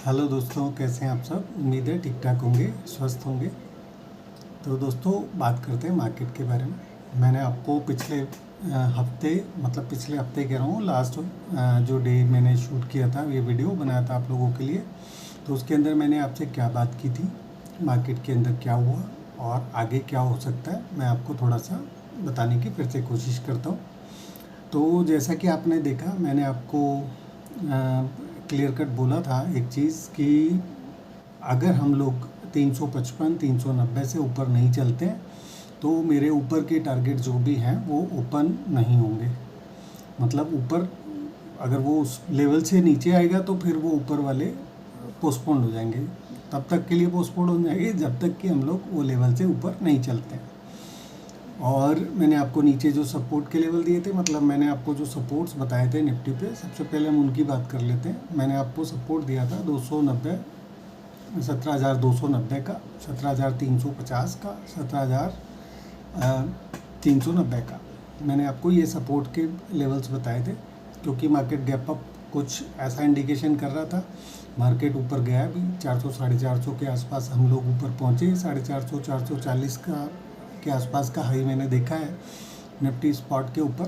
Hello दोस्तों, कैसे हैं आप सब। उम्मीद है ठीक ठाक होंगे, स्वस्थ होंगे। तो दोस्तों, बात करते हैं मार्केट के बारे में। मैंने आपको पिछले हफ्ते, मतलब पिछले हफ्ते कह रहा हूँ, लास्ट जो डे मैंने शूट किया था, ये वीडियो बनाया था आप लोगों के लिए। तो उसके अंदर मैंने आपसे क्या बात की थी, मार्केट के अंदर क्या हुआ और आगे क्या हो सकता है, मैं आपको थोड़ा सा बताने की फिर से कोशिश करता हूँ। तो जैसा कि आपने देखा, मैंने आपको क्लियर कट बोला था एक चीज़ कि अगर हम लोग 355 390 से ऊपर नहीं चलते तो मेरे ऊपर के टारगेट जो भी हैं वो ओपन नहीं होंगे। मतलब ऊपर अगर वो उस लेवल से नीचे आएगा तो फिर वो ऊपर वाले पोस्टपोन हो जाएंगे। तब तक के लिए पोस्टपोन हो जाएंगे जब तक कि हम लोग वो लेवल से ऊपर नहीं चलते हैं। और मैंने आपको नीचे जो सपोर्ट के लेवल दिए थे, मतलब मैंने आपको जो सपोर्ट्स बताए थे निफ्टी पे, सबसे पहले हम उनकी बात कर लेते हैं। मैंने आपको सपोर्ट दिया था 290, 17,290 का, 17,350 का, 17,390 का। मैंने आपको ये सपोर्ट के लेवल्स बताए थे क्योंकि मार्केट गैप अप कुछ ऐसा इंडिकेशन कर रहा था। मार्केट ऊपर गया भी 400 450 के आसपास हम लोग ऊपर पहुँचे। 450 440 का के आसपास का हाई मैंने देखा है निफ्टी स्पॉट के ऊपर।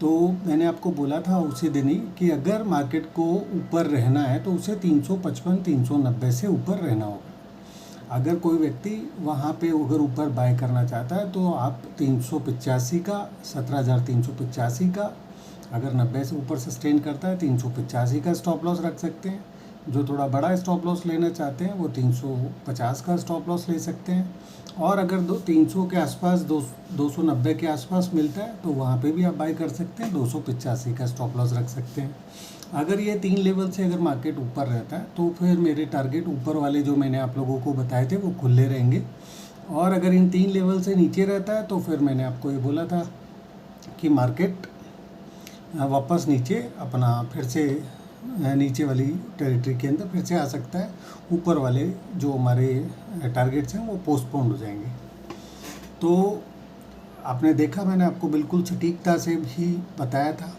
तो मैंने आपको बोला था उसी दिन ही कि अगर मार्केट को ऊपर रहना है तो उसे 355 390 से ऊपर रहना होगा। अगर कोई व्यक्ति वहाँ पे अगर ऊपर बाय करना चाहता है तो आप 385 का, 17,385 का, अगर 90 से ऊपर सस्टेन करता है 385 का स्टॉप लॉस रख सकते हैं। जो थोड़ा बड़ा स्टॉप लॉस लेना चाहते हैं वो 350 का स्टॉप लॉस ले सकते हैं। और अगर 300 के आसपास, 290 के आसपास मिलता है तो वहाँ पे भी आप बाय कर सकते हैं, 285 का स्टॉप लॉस रख सकते हैं। अगर ये 3 लेवल से अगर मार्केट ऊपर रहता है तो फिर मेरे टारगेट ऊपर वाले जो मैंने आप लोगों को बताए थे वो खुले रहेंगे। और अगर इन 3 लेवल से नीचे रहता है तो फिर मैंने आपको ये बोला था कि मार्केट वापस नीचे अपना फिर से नीचे वाली टेरिटरी के अंदर फिर से आ सकता है। ऊपर वाले जो हमारे टारगेट्स हैं वो पोस्टपोन्ड हो जाएंगे। तो आपने देखा, मैंने आपको बिल्कुल सटीकता से भी बताया था।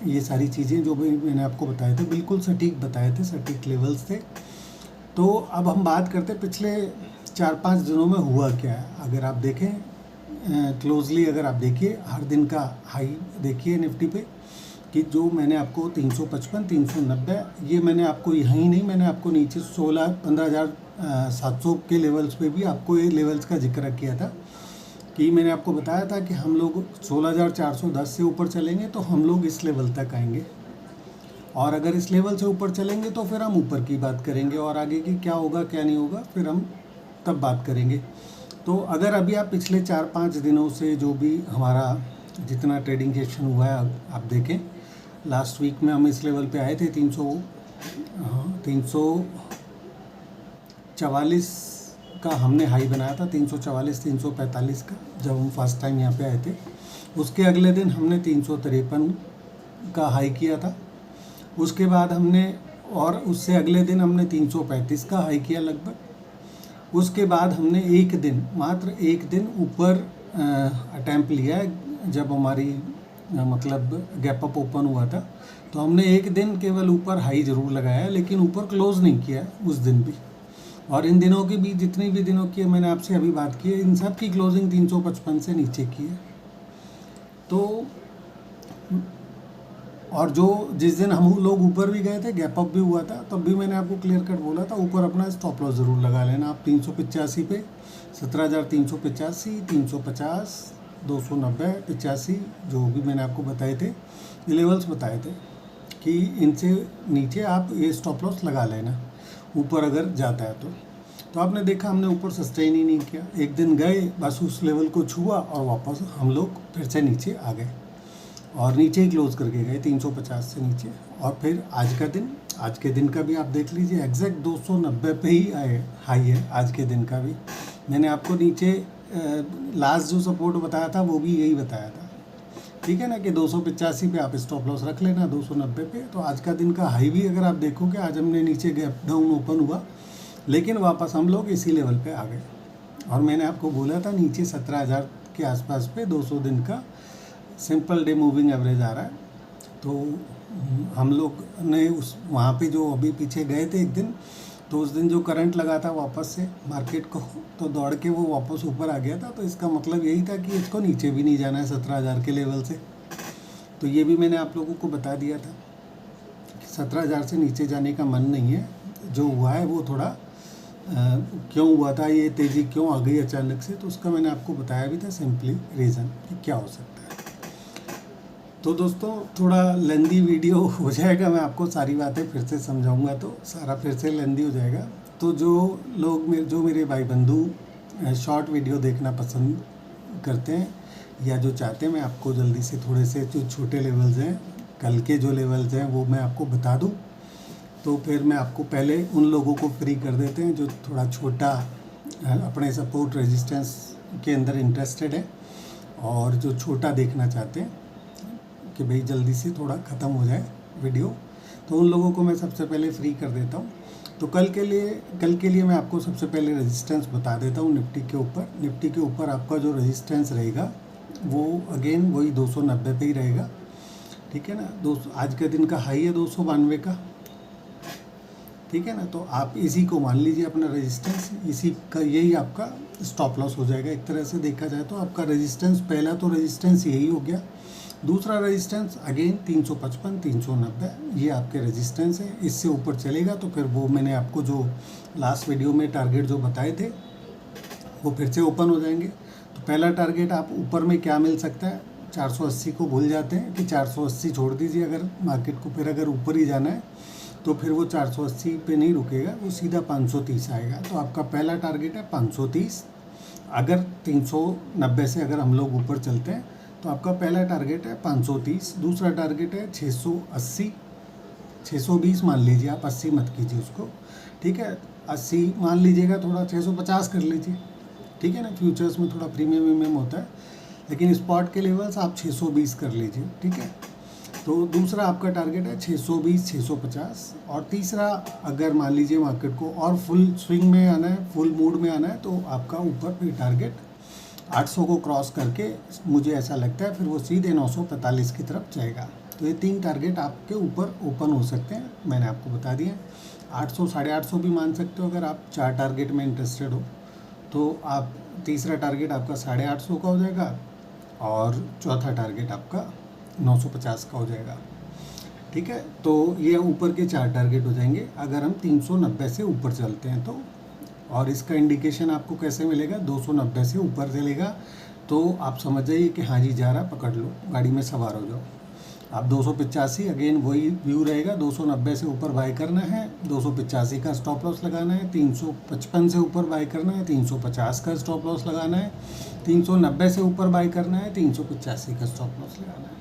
ये सारी चीज़ें जो भी मैंने आपको बताए थे बिल्कुल सटीक बताए थे, सटीक लेवल्स थे। तो अब हम बात करते पिछले 4-5 दिनों में हुआ क्या है। अगर आप देखें क्लोजली, अगर आप देखिए हर दिन का हाई देखिए निफ्टी पे, कि जो मैंने आपको 355 390, ये मैंने आपको यहीं नहीं, मैंने आपको नीचे 15,700 के लेवल्स पे भी आपको ये लेवल्स का जिक्र किया था कि मैंने आपको बताया था कि हम लोग 16,410 से ऊपर चलेंगे तो हम लोग इस लेवल तक आएंगे। और अगर इस लेवल से ऊपर चलेंगे तो फिर हम ऊपर की बात करेंगे और आगे की क्या होगा क्या नहीं होगा फिर हम तब बात करेंगे। तो अगर अभी आप पिछले 4-5 दिनों से जो भी हमारा जितना ट्रेडिंग सेशन हुआ है आप देखें, लास्ट वीक में हम इस लेवल पे आए थे 344 का हमने हाई बनाया था, 344 345 का जब हम फर्स्ट टाइम यहाँ पे आए थे। उसके अगले दिन हमने 353 का हाई किया था। उसके बाद हमने, और उससे अगले दिन हमने 335 का हाई किया लगभग। उसके बाद हमने एक दिन, मात्र एक दिन ऊपर अटैम्प्ट लिया है जब हमारी मतलब गैप अप ओपन हुआ था। तो हमने एक दिन केवल ऊपर हाई ज़रूर लगाया लेकिन ऊपर क्लोज नहीं किया उस दिन भी। और इन दिनों की भी, जितनी भी दिनों की मैंने आपसे अभी बात की है, इन सब की क्लोजिंग 355 से नीचे की है। तो और जो जिस दिन हम लोग ऊपर भी गए थे, गैप अप भी हुआ था, तब भी मैंने आपको क्लियर कट बोला था ऊपर अपना स्टॉप लॉस ज़रूर लगा लेना आप 385 पे, 17,385, 350, 290, 85, जो भी मैंने आपको बताए थे, ये लेवल्स बताए थे कि इनसे नीचे आप ये स्टॉप लॉस लगा लेना ऊपर अगर जाता है तो आपने देखा हमने ऊपर सस्टेन ही नहीं किया। एक दिन गए, बस उस लेवल को छुआ और वापस हम लोग फिर से नीचे आ गए और नीचे ही क्लोज करके गए 350 से नीचे। और फिर आज के दिन का भी आप देख लीजिए, एग्जैक्ट 290 पे ही आए हाई है आज के दिन का भी। मैंने आपको नीचे लास्ट जो सपोर्ट बताया था वो भी यही बताया था, ठीक है ना, कि 285 पे आप स्टॉप लॉस रख लेना, 290 पे। तो आज का दिन का हाई भी अगर आप देखोगे, आज हमने नीचे गैप डाउन ओपन हुआ लेकिन वापस हम लोग इसी लेवल पे आ गए। और मैंने आपको बोला था नीचे 17,000 के आसपास पे 200 दिन का सिंपल डे मूविंग एवरेज आ रहा है। तो हम लोग ने उस वहाँ पे जो अभी पीछे गए थे एक दिन, तो उस दिन जो करंट लगा था वापस से मार्केट को, तो दौड़ के वो वापस ऊपर आ गया था। तो इसका मतलब यही था कि इसको नीचे भी नहीं जाना है 17,000 के लेवल से। तो ये भी मैंने आप लोगों को बता दिया था कि 17,000 से नीचे जाने का मन नहीं है। जो हुआ है वो थोड़ा क्यों हुआ था, ये तेज़ी क्यों आ गई अचानक से, तो उसका मैंने आपको बताया भी था सिंपली रीज़न कि क्या हो सकता है। तो दोस्तों थोड़ा लेंदी वीडियो हो जाएगा, मैं आपको सारी बातें फिर से समझाऊंगा तो सारा फिर से लेंदी हो जाएगा। तो जो लोग जो मेरे भाई बंधु शॉर्ट वीडियो देखना पसंद करते हैं या जो चाहते हैं मैं आपको जल्दी से थोड़े से जो छोटे लेवल्स हैं, कल के जो लेवल्स हैं वो मैं आपको बता दूं, तो फिर मैं आपको पहले उन लोगों को फ्री कर देते हैं जो थोड़ा छोटा अपने सपोर्ट रेजिस्टेंस के अंदर इंटरेस्टेड है और जो छोटा देखना चाहते हैं कि भाई जल्दी से थोड़ा ख़त्म हो जाए वीडियो, तो उन लोगों को मैं सबसे पहले फ्री कर देता हूँ। तो कल के लिए मैं आपको सबसे पहले रेजिस्टेंस बता देता हूँ निफ्टी के ऊपर। निफ्टी के ऊपर आपका जो रेजिस्टेंस रहेगा वो अगेन वही 290 पे ही रहेगा, ठीक है ना। आज के दिन का हाई है 292 का, ठीक है ना। तो आप इसी को मान लीजिए अपना रेजिस्टेंस, इसी का यही आपका स्टॉप लॉस हो जाएगा। एक तरह से देखा जाए तो आपका रेजिस्टेंस, पहला तो रेजिस्टेंस यही हो गया, दूसरा रेजिस्टेंस अगेन 355 390 ये आपके रेजिस्टेंस है। इससे ऊपर चलेगा तो फिर वो मैंने आपको जो लास्ट वीडियो में टारगेट जो बताए थे वो फिर से ओपन हो जाएंगे। तो पहला टारगेट आप ऊपर में क्या मिल सकता है, 480 को भूल जाते हैं कि 480 छोड़ दीजिए अगर मार्केट को, फिर अगर ऊपर ही जाना है तो फिर वो 480 पे नहीं रुकेगा, वो सीधा 530 आएगा। तो आपका पहला टारगेट है 530। अगर 390 से अगर हम लोग ऊपर चलते हैं तो आपका पहला टारगेट है 530, दूसरा टारगेट है 680, 620 मान लीजिए आप, 80 मत कीजिए उसको, ठीक है। 80 मान लीजिएगा, थोड़ा 650 कर लीजिए, ठीक है ना। फ्यूचर्स में थोड़ा प्रीमियम होता है, लेकिन स्पॉट के लेवल्स आप 620 कर लीजिए, ठीक है। तो दूसरा आपका टारगेट है 620 650। और तीसरा अगर मान लीजिए मार्केट को और फुल स्विंग में आना है, फुल मूड में आना है, तो आपका ऊपर फिर टारगेट 800 को क्रॉस करके मुझे ऐसा लगता है फिर वो सीधे 945 की तरफ जाएगा। तो ये 3 टारगेट आपके ऊपर ओपन हो सकते हैं, मैंने आपको बता दिया। 800 850 भी मान सकते हो अगर आप 4 टारगेट में इंटरेस्टेड हो। तो आप तीसरा टारगेट आपका 850 का हो जाएगा और चौथा टारगेट आपका 950 का हो जाएगा, ठीक है। तो ये ऊपर के 4 टारगेट हो जाएंगे अगर हम 390 से ऊपर चलते हैं तो। और इसका इंडिकेशन आपको कैसे मिलेगा, 290 से ऊपर चलेगा तो आप समझ जाइए कि हाँ जी जा रहा, पकड़ लो, गाड़ी में सवार हो जाओ। आप 285 अगेन वही व्यू रहेगा, 290 से ऊपर बाय करना है, 285 का स्टॉप लॉस लगाना है, 355 से ऊपर बाय करना है, 350 का स्टॉप लॉस लगाना है, 390 से ऊपर बाय करना है, 385 का स्टॉप लॉस लगाना है।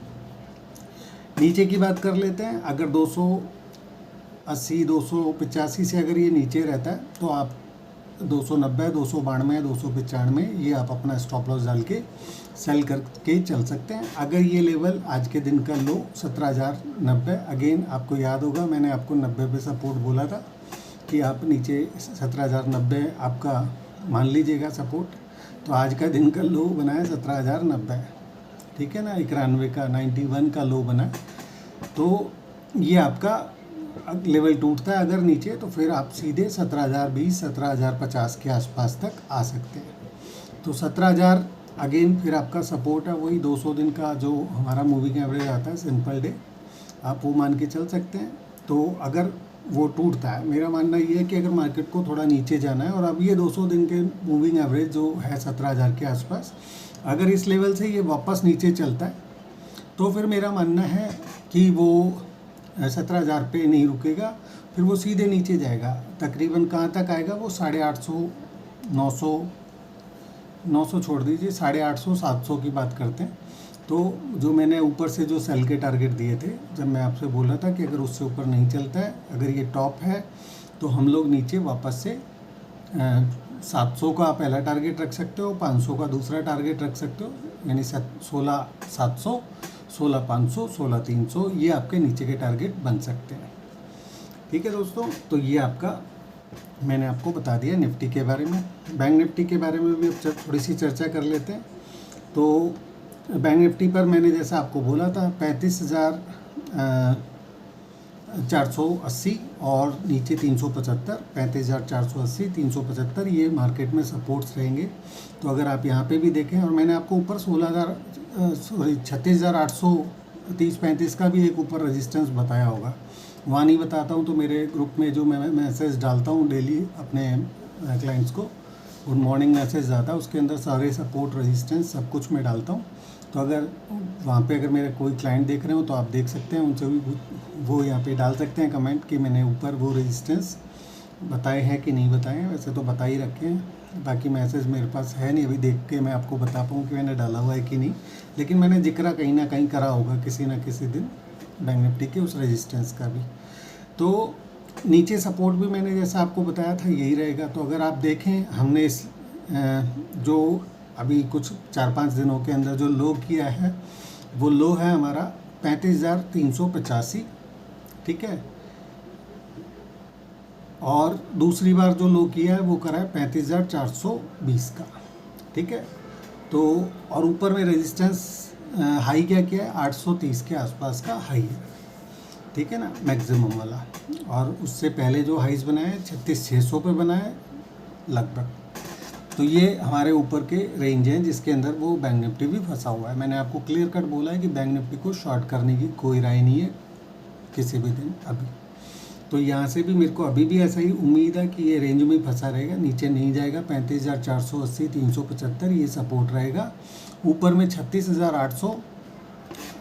नीचे की बात कर लेते हैं, अगर 280 285 से अगर ये नीचे रहता है तो आप 290 292 295 ये आप अपना स्टॉप लॉस डाल के सेल करके चल सकते हैं। अगर ये लेवल आज के दिन का लो 17,090, अगेन आपको याद होगा मैंने आपको 90 पे सपोर्ट बोला था कि आप नीचे 17,090 आपका मान लीजिएगा सपोर्ट। तो आज का दिन का लो बना है 17,090, ठीक है ना, 91 का 91 का लो बना। तो ये आपका लेवल टूटता है अगर नीचे, तो फिर आप सीधे 17,020 17,050 के आसपास तक आ सकते हैं। तो 17,000 अगेन फिर आपका सपोर्ट है, वही 200 दिन का जो हमारा मूविंग एवरेज आता है सिंपल डे, आप वो मान के चल सकते हैं। तो अगर वो टूटता है, मेरा मानना ये है कि अगर मार्केट को थोड़ा नीचे जाना है और अब ये 200 दिन के मूविंग एवरेज जो है 17,000 के आसपास, अगर इस लेवल से ये वापस नीचे चलता है तो फिर मेरा मानना है कि वो 17,000 पे नहीं रुकेगा, फिर वो सीधे नीचे जाएगा। तकरीबन कहाँ तक आएगा वो 850 900 छोड़ दीजिए, 850 700 की बात करते हैं। तो जो मैंने ऊपर से जो सेल के टारगेट दिए थे, जब मैं आपसे बोला था कि अगर उससे ऊपर नहीं चलता है, अगर ये टॉप है तो हम लोग नीचे वापस से 700 का पहला टारगेट रख सकते हो, 500 का दूसरा टारगेट रख सकते हो, यानी 16,700 16,500 16,300 ये आपके नीचे के टारगेट बन सकते हैं, ठीक है दोस्तों। तो ये आपका मैंने आपको बता दिया निफ्टी के बारे में। बैंक निफ्टी के बारे में भी अब थोड़ी सी चर्चा कर लेते हैं। तो बैंक निफ्टी पर मैंने जैसा आपको बोला था 35,000 480 और नीचे 375, 35,480, 375 ये मार्केट में सपोर्ट्स रहेंगे। तो अगर आप यहाँ पे भी देखें, और मैंने आपको ऊपर 36,830-35 का भी एक ऊपर रेजिस्टेंस बताया होगा, वहाँ नहीं बताता हूँ। तो मेरे ग्रुप में जो मैं मैसेज डालता हूँ डेली अपने क्लाइंट्स को, गुड मॉर्निंग मैसेज आता है, उसके अंदर सारे सपोर्ट रेजिस्टेंस सब कुछ मैं डालता हूँ। तो अगर वहाँ पे अगर मेरे कोई क्लाइंट देख रहे हो तो आप देख सकते हैं, उनसे भी वो यहाँ पे डाल सकते हैं कमेंट कि मैंने ऊपर वो रेजिस्टेंस बताए हैं कि नहीं बताए हैं। वैसे तो बता ही रखे हैं, बाकी मैसेज मेरे पास है नहीं, अभी देख के मैं आपको बता पाऊँ कि मैंने डाला हुआ है कि नहीं, लेकिन मैंने जिक्र कहीं ना कहीं करा होगा किसी न किसी दिन बैंक निफ्टी के उस रेजिस्टेंस का भी। तो नीचे सपोर्ट भी मैंने जैसा आपको बताया था यही रहेगा। तो अगर आप देखें, हमने इस जो अभी कुछ 4-5 दिनों के अंदर जो लो किया है, वो लो है हमारा 35,385, ठीक है। और दूसरी बार जो लो किया है वो करा है 35,420 का, ठीक है। तो और ऊपर में रेजिस्टेंस हाई क्या किया है, 830 के आसपास का हाई है, ठीक है ना, मैक्सिमम वाला। और उससे पहले जो हाइज बनाया है 36,600 पे बनाया है लगभग। तो ये हमारे ऊपर के रेंज हैं जिसके अंदर वो बैंक निफ्टी भी फंसा हुआ है। मैंने आपको क्लियर कट बोला है कि बैंक निफ्टी को शॉर्ट करने की कोई राय नहीं है किसी भी दिन अभी। तो यहाँ से भी मेरे को अभी भी ऐसा ही उम्मीद है कि ये रेंज में फंसा रहेगा, नीचे नहीं जाएगा। 35,480, 375 ये सपोर्ट रहेगा, ऊपर में 36,800।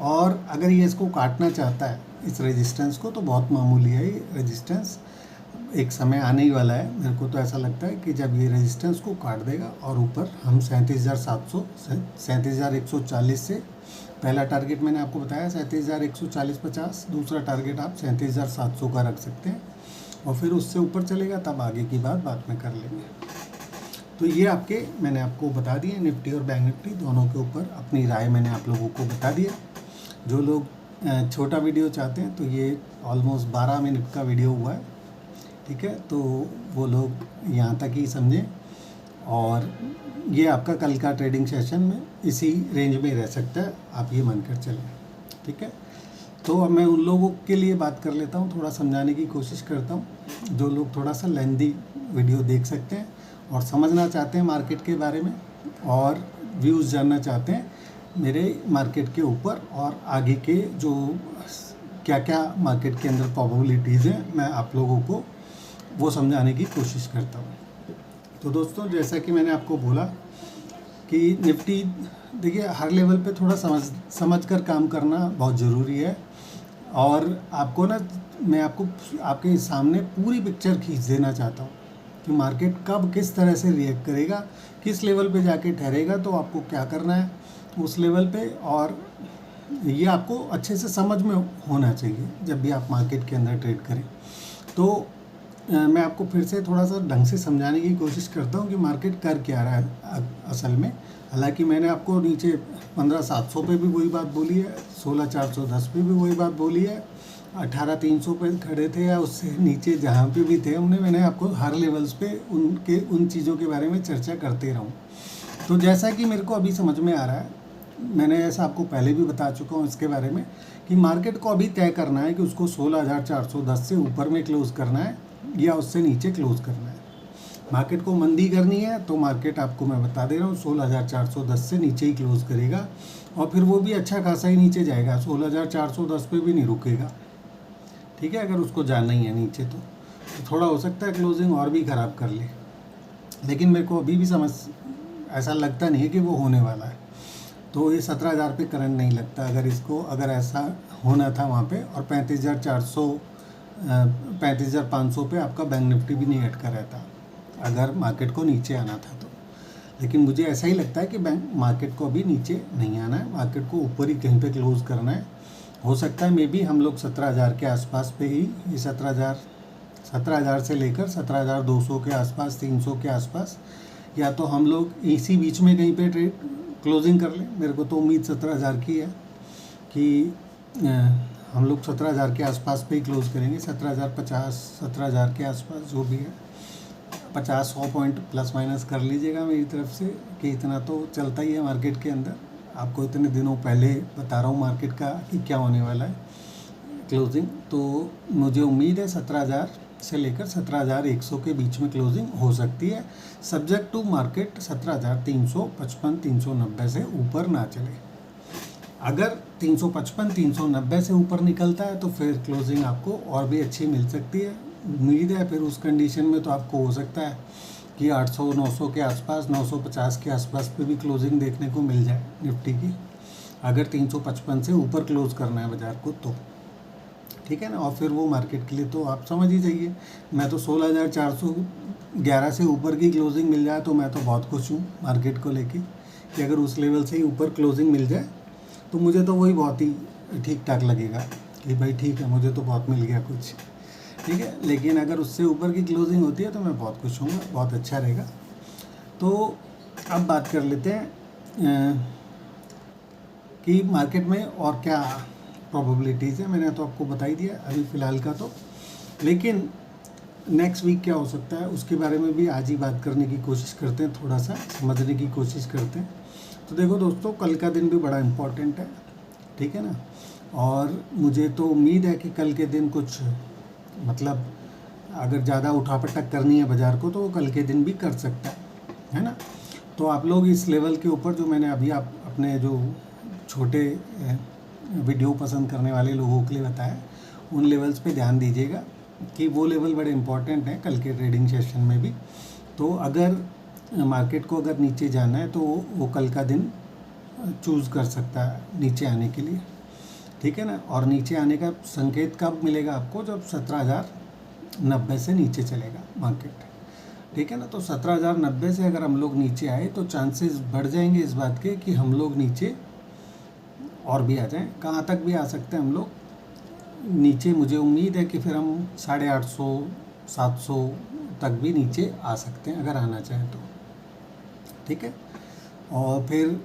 और अगर ये इसको काटना चाहता है इस रेजिस्टेंस को, तो बहुत मामूली है ये रेजिस्टेंस, एक समय आने ही वाला है। मेरे को तो ऐसा लगता है कि जब ये रेजिस्टेंस को काट देगा और ऊपर हम 37,700 37,140 से, पहला टारगेट मैंने आपको बताया 37,140-50, दूसरा टारगेट आप 37,700 का रख सकते हैं। और फिर उससे ऊपर चलेगा तब आगे की बात बाद में कर लेंगे। तो ये आपके मैंने आपको बता दिए निफ्टी और बैंक निफ्टी दोनों के ऊपर अपनी राय मैंने आप लोगों को बता दिया। जो लोग छोटा वीडियो चाहते हैं तो ये ऑलमोस्ट 12 मिनट का वीडियो हुआ है, ठीक है। तो वो लोग यहाँ तक ही समझें, और ये आपका कल का ट्रेडिंग सेशन में इसी रेंज में रह सकता है, आप ये मानकर चलें, ठीक है। तो अब मैं उन लोगों के लिए बात कर लेता हूँ, थोड़ा समझाने की कोशिश करता हूँ जो लोग थोड़ा सा लेंदी वीडियो देख सकते हैं और समझना चाहते हैं मार्केट के बारे में, और व्यूज़ जानना चाहते हैं मेरे मार्केट के ऊपर, और आगे के जो क्या क्या मार्केट के अंदर प्रोबेबिलिटीज़ हैं, मैं आप लोगों को वो समझाने की कोशिश करता हूँ। तो दोस्तों, जैसा कि मैंने आपको बोला कि निफ्टी, देखिए हर लेवल पे थोड़ा समझ कर काम करना बहुत ज़रूरी है। और आपको ना, मैं आपको आपके सामने पूरी पिक्चर खींच देना चाहता हूँ कि मार्केट कब किस तरह से रिएक्ट करेगा, किस लेवल पे जाके ठहरेगा, तो आपको क्या करना है उस लेवल पे। और ये आपको अच्छे से समझ में होना चाहिए जब भी आप मार्केट के अंदर ट्रेड करें। तो मैं आपको फिर से थोड़ा सा ढंग से समझाने की कोशिश करता हूँ कि मार्केट कर क्या रहा है असल में। हालांकि मैंने आपको नीचे 15,700 पे भी वही बात बोली है, 16,410 पे भी वही बात बोली है, 18,300 पे खड़े थे या उससे नीचे जहाँ पे भी थे, मैंने आपको हर लेवल्स पे उन चीज़ों के बारे में चर्चा करते रहूँ। तो जैसा कि मेरे को अभी समझ में आ रहा है, मैंने ऐसा आपको पहले भी बता चुका हूँ इसके बारे में, कि मार्केट को अभी तय करना है कि उसको 16,410 से ऊपर में क्लोज़ करना है या उससे नीचे क्लोज़ करना है। मार्केट को मंदी करनी है तो मार्केट, आपको मैं बता दे रहा हूँ, 16,410 से नीचे ही क्लोज़ करेगा, और फिर वो भी अच्छा खासा ही नीचे जाएगा, 16,410 पे भी नहीं रुकेगा, ठीक है। अगर उसको जाना ही है नीचे तो थोड़ा हो सकता है क्लोजिंग और भी ख़राब कर ले, लेकिन मेरे को अभी भी ऐसा लगता नहीं है कि वो होने वाला है। तो ये 17,000 पे करंट नहीं लगता। अगर ऐसा होना था वहाँ पे, और 35,500 पे आपका बैंक निफ्टी भी नहीं अटका रहता अगर मार्केट को नीचे आना था तो। लेकिन मुझे ऐसा ही लगता है कि मार्केट को अभी नीचे नहीं आना है, मार्केट को ऊपर ही कहीं पे क्लोज़ करना है। हो सकता है मे बी हम लोग 17,000 के आसपास पे ही, ये 17,000 से लेकर 17,200 के आसपास, 300 के आसपास, या तो हम लोग इसी बीच में कहीं पे ट्रेड क्लोजिंग कर लें। मेरे को तो उम्मीद 17,000 की है कि हम लोग 17,000 के आसपास पे ही क्लोज़ करेंगे। 17,050, 17,000 के आसपास जो भी है, 50-100 पॉइंट प्लस माइनस कर लीजिएगा मेरी तरफ से, कि इतना तो चलता ही है मार्केट के अंदर। आपको इतने दिनों पहले बता रहा हूँ मार्केट का कि क्या होने वाला है, क्लोजिंग, तो मुझे उम्मीद है 17,000 से लेकर 17,100 के बीच में क्लोजिंग हो सकती है, सब्जेक्ट टू मार्केट 17,355 390 से ऊपर ना चले। अगर 355 390 से ऊपर निकलता है तो फिर क्लोजिंग आपको और भी अच्छी मिल सकती है। उम्मीद है फिर उस कंडीशन में तो आपको हो सकता है कि 800 900 के आसपास, 950 के आसपास पे भी क्लोजिंग देखने को मिल जाए निफ्टी की, अगर 355 से ऊपर क्लोज करना है बाज़ार को तो, ठीक है ना। और फिर वो मार्केट के लिए तो आप समझ ही जाइए, मैं तो 16,411 से ऊपर की क्लोजिंग मिल जाए तो मैं तो बहुत खुश हूँ मार्केट को लेके, कि अगर उस लेवल से ही ऊपर क्लोजिंग मिल जाए तो मुझे तो वही बहुत ही ठीक ठाक लगेगा कि भाई ठीक है, मुझे तो बहुत मिल गया कुछ, ठीक है। लेकिन अगर उससे ऊपर की क्लोजिंग होती है तो मैं बहुत खुश हूँ, बहुत अच्छा रहेगा। तो अब बात कर लेते हैं कि मार्केट में और क्या प्रोबेबिलिटीज़ है। मैंने तो आपको बता ही दिया अभी फ़िलहाल का तो, लेकिन नेक्स्ट वीक क्या हो सकता है उसके बारे में भी आज ही बात करने की कोशिश करते हैं, थोड़ा सा समझने की कोशिश करते हैं। तो देखो दोस्तों, कल का दिन भी बड़ा इम्पोर्टेंट है, ठीक है ना। और मुझे तो उम्मीद है कि कल के दिन कुछ मतलब अगर ज़्यादा उठापटक करनी है बाज़ार को तो वो कल के दिन भी कर सकता है ना। तो आप लोग इस लेवल के ऊपर जो मैंने अभी आप अपने जो छोटे वीडियो पसंद करने वाले लोगों के लिए बताया, उन लेवल्स पे ध्यान दीजिएगा कि वो लेवल बड़े इम्पोर्टेंट हैं कल के ट्रेडिंग सेशन में भी। तो अगर मार्केट को अगर नीचे जाना है तो वो कल का दिन चूज़ कर सकता है नीचे आने के लिए, ठीक है ना। और नीचे आने का संकेत कब मिलेगा आपको, जब 17,090 से नीचे चलेगा मार्केट, ठीक है ना। तो 17,090 से अगर हम लोग नीचे आए तो चांसेस बढ़ जाएंगे इस बात के कि हम लोग नीचे और भी आ जाएं। कहाँ तक भी आ सकते हैं हम लोग नीचे, मुझे उम्मीद है कि फिर हम 850 700 तक भी नीचे आ सकते हैं अगर आना चाहें तो, ठीक है। और फिर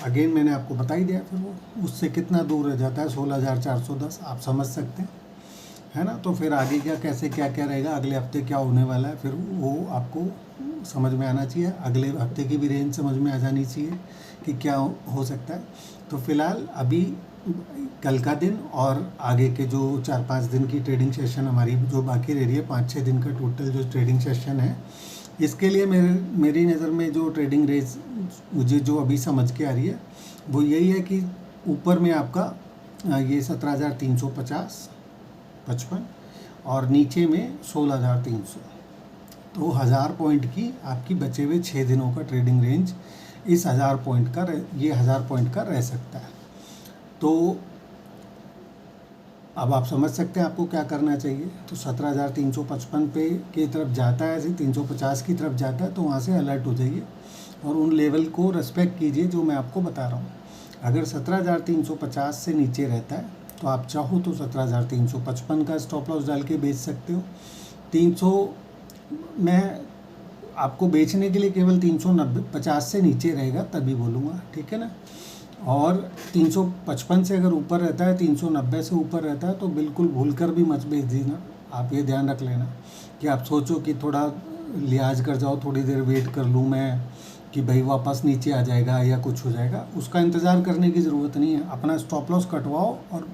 अगेन मैंने आपको बता ही दिया, फिर वो उससे कितना दूर रह जाता है 16,410, आप समझ सकते हैं, है ना। तो फिर आगे क्या कैसे क्या क्या रहेगा, अगले हफ्ते क्या होने वाला है, फिर वो आपको समझ में आना चाहिए। अगले हफ्ते की भी रेंज समझ में आ जानी चाहिए कि क्या हो सकता है। तो फिलहाल अभी कल का दिन और आगे के जो 4-5 दिन की ट्रेडिंग सेशन हमारी जो बाकी रह रही है, 5-6 दिन का टोटल जो ट्रेडिंग सेशन है, इसके लिए मेरी नज़र में जो ट्रेडिंग रेंज मुझे जो अभी समझ के आ रही है वो यही है कि ऊपर में आपका ये 17,350 55 और नीचे में 16,300, तो 1000 पॉइंट की आपकी बचे हुए 6 दिनों का ट्रेडिंग रेंज इस 1000 पॉइंट का ये 1000 पॉइंट का रह सकता है। तो अब आप समझ सकते हैं आपको क्या करना चाहिए। तो 17,355 पे की तरफ जाता है, ऐसे 350 की तरफ जाता है तो वहाँ से अलर्ट हो जाइए और उन लेवल को रेस्पेक्ट कीजिए जो मैं आपको बता रहा हूँ। अगर 17,350 से नीचे रहता है तो आप चाहो तो 17,355 का स्टॉप लॉस डाल के बेच सकते हो। 300 मैं आपको बेचने के लिए केवल 350 से नीचे रहेगा तभी बोलूँगा, ठीक है ना। और 355 से अगर ऊपर रहता है, 390 से ऊपर रहता है तो बिल्कुल भूलकर भी मत बेच देना। आप ये ध्यान रख लेना कि आप सोचो कि थोड़ा लिहाज कर जाओ, थोड़ी देर वेट कर लूँ मैं कि भाई वापस नीचे आ जाएगा या कुछ हो जाएगा, उसका इंतज़ार करने की ज़रूरत नहीं है। अपना स्टॉप लॉस कटवाओ और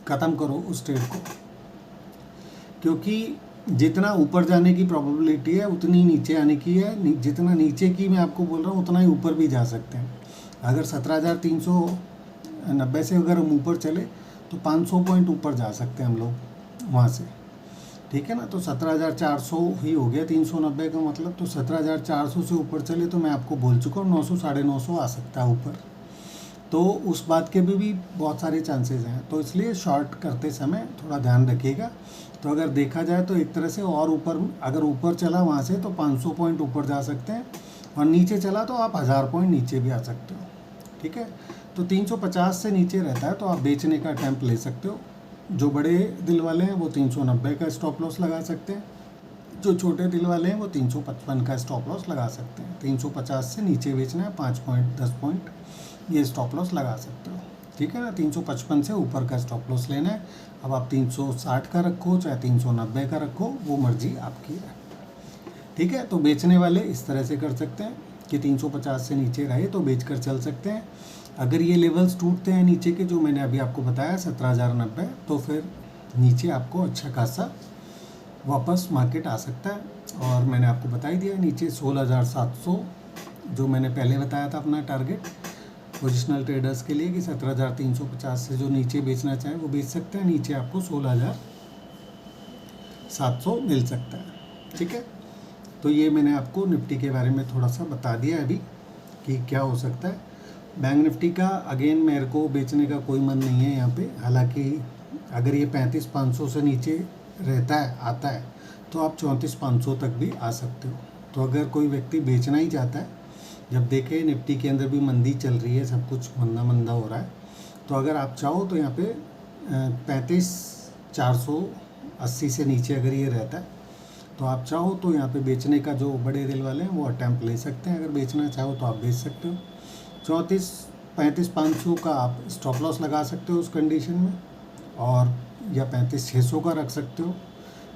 ख़त्म करो उस ट्रेड को, क्योंकि जितना ऊपर जाने की प्रोबेबिलिटी है उतनी नीचे आने की है। जितना नीचे की मैं आपको बोल रहा हूँ उतना ही ऊपर भी जा सकते हैं। अगर 17,390 से अगर हम ऊपर चले तो 500 पॉइंट ऊपर जा सकते हैं हम लोग वहाँ से, ठीक है ना। तो 17,400 ही हो गया 390 का मतलब, तो 17,400 से ऊपर चले तो मैं आपको बोल चुका हूँ 900 950 आ सकता है ऊपर। तो उस बात के भी बहुत सारे चांसेस हैं, तो इसलिए शॉर्ट करते समय थोड़ा ध्यान रखिएगा। तो अगर देखा जाए तो एक तरह से और ऊपर, अगर ऊपर चला वहाँ से तो 500 पॉइंट ऊपर जा सकते हैं और नीचे चला तो आप 1000 पॉइंट नीचे भी आ सकते हो, ठीक है। तो 350 से नीचे रहता है तो आप बेचने का अटैम्प्ट ले सकते हो। जो बड़े दिल वाले हैं वो 390 का स्टॉप लॉस लगा सकते हैं, जो छोटे दिल वाले हैं वो 355 का स्टॉप लॉस लगा सकते हैं। 350 से नीचे बेचना है, 5 पॉइंट 10 पॉइंट ये स्टॉप लॉस लगा सकते हो, ठीक है ना। 355 से ऊपर का स्टॉप लॉस लेना है। अब आप 360 का रखो चाहे 390 का रखो, वो मर्जी आपकी है, ठीक है। तो बेचने वाले इस तरह से कर सकते हैं कि 350 से नीचे रहे तो बेच कर चल सकते हैं। अगर ये लेवल्स टूटते हैं नीचे के जो मैंने अभी आपको बताया 17,090, तो फिर नीचे आपको अच्छा खासा वापस मार्केट आ सकता है। और मैंने आपको बता ही दिया नीचे 16,700 जो मैंने पहले बताया था अपना टारगेट पोजिशनल ट्रेडर्स के लिए कि 17,350 से जो नीचे बेचना चाहें वो बेच सकते हैं। नीचे आपको 16,700 मिल सकता है। ठीक है, तो ये मैंने आपको निफ्टी के बारे में थोड़ा सा बता दिया अभी कि क्या हो सकता है। बैंक निफ्टी का अगेन मेरे को बेचने का कोई मन नहीं है यहाँ पे। हालांकि अगर ये 35,500 से नीचे रहता है आता है तो आप 34,500 तक भी आ सकते हो। तो अगर कोई व्यक्ति बेचना ही चाहता है, जब देखे निफ्टी के अंदर भी मंदी चल रही है, सब कुछ मंदा मंदा हो रहा है, तो अगर आप चाहो तो यहाँ पे 35,480 से नीचे अगर ये रहता है तो आप चाहो तो यहाँ पे बेचने का जो बड़े दिल वाले हैं वो अटैम्प्ट ले सकते हैं। अगर बेचना चाहो तो आप बेच सकते हो। 35,500 का आप स्टॉप लॉस लगा सकते हो उस कंडीशन में, और या 35,600 का रख सकते हो।